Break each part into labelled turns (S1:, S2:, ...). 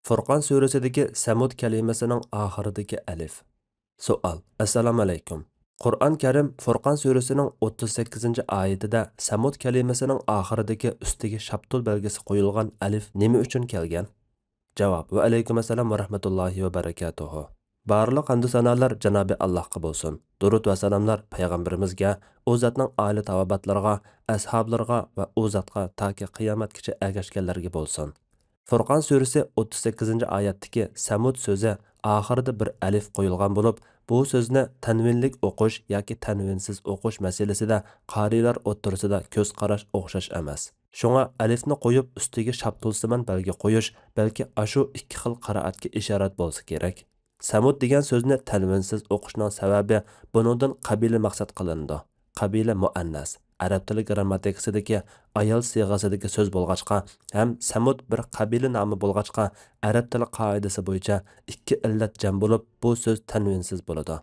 S1: Furqon surasidagi Samud kalimasining oxiridagi alif. Savol. Assalomu alaykum. Qur'on Karim Furqon surasining 38-oyatida Samud kalimasining oxiridagi ustiga shaptul belgisi qo'yilgan alif nima uchun kelgan? Javob. Va alaykum assalom va rahmatullohi va barakatuhu. Barliq hamdu sanolar Janobi Allohga bo'lsin. Durud va salomlar payg'ambarimizga, u zotning oila tavobatlariga, ashablarga va u zotga toki qiyomatgacha ergashganlarga bo'lsin. Furqon surasi 38-oyatdagi Samud so'zi oxirida bir alif qo'yilgan bo'lib, bu so'zni tanvinlik o'qish yoki tanvinsiz o'qish masalasida qorilar o'ttirisida ko'z qarash o'xshash emas. Shunga alifni qo'yib ustiga shaptulsiman belgi qo'yish balki ashu ikki xil qiraatga ishorat bo'lsa kerak. Samud degan so'zni tanvinsiz o'qishning sababi buningdan qabila maqsad qilindi. Qabila muannas. Arab tili grammatikisidagi ayol siyg'asidagi so'z bo'lg'achqa ham Samud bir qabila nomi bo'lg'achqa arab tili qoidasi bo'yicha ikki illat jam bo'lib bu so'z tanvinsiz bo'ladi.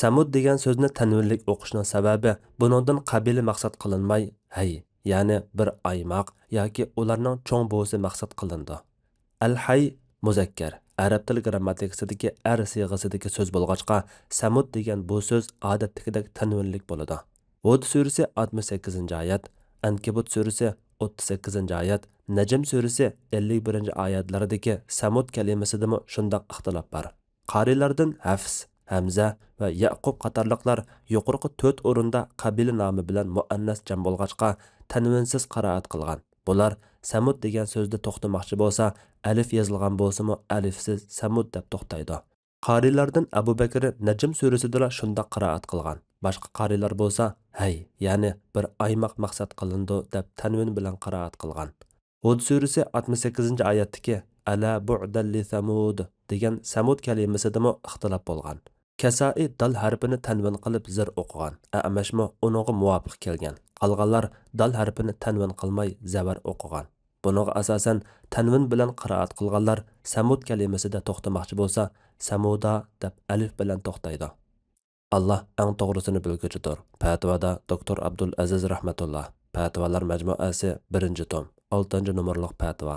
S1: Samud degan so'zni tanvinlik o'qishning sababi buningdan qabila maqsad qilinmay, hay, ya'ni bir aymoq yoki ularning cho'ng bo'si maqsad qilindi. Al-hay muzakkar arab tili grammatikisidagi ar siyg'asidagi so'z bo'lg'achqa Samud degan bu so'z odatdagidek tanvinlik bo'ladi. Hud surasi 68-oyat, Ankabut surasi 38-oyat, Najm surasi 51-oyatlaridagi Samud kalimasidami shundoq ixtilof bor. Qorilardan Hafs, Hamza va Yaqub qatorliqlar yuqorqi 4 o'rinda qabila nomi bilan muannas jam bo'lg'achqa tanvinsiz qiraat qilgan. Bular Samud degan so'zda to'xtamoqchi bo'lsa, alif yozilgan bo'lsa-mu alifsiz Samud deb to'xtaydi. Qorilardan Abu Bakr Najm surasida shundoq qiraat qilgan. Boshqa qorilar bo'lsa, hay, ya'ni bir aymoq maqsad qilindi deb tanvin bilan qiraat qilgan. Hud surasi 68-oyatdagi ala bu'dal li samud degan Samud kalimasidami ixtilof bo'lgan. Kasai dal harfini tanvin qilib zir o'qigan. Amashmo uningga muvofiq kelgan. Qolganlar dal harfini tanvin qilmay zavar o'qigan. Buningga asosan tanvin bilan qiraat qilganlar Samud kalimasida to'xtamoqchi bo'lsa, Samuda deb alif bilan to'xtaydi. Allah eng to'g'risini bilguchidir. Fatvoda Dr. Abdul Aziz rahmatullah. Fatvolar majmuasi 1-tom, 6-numorliq fatvo.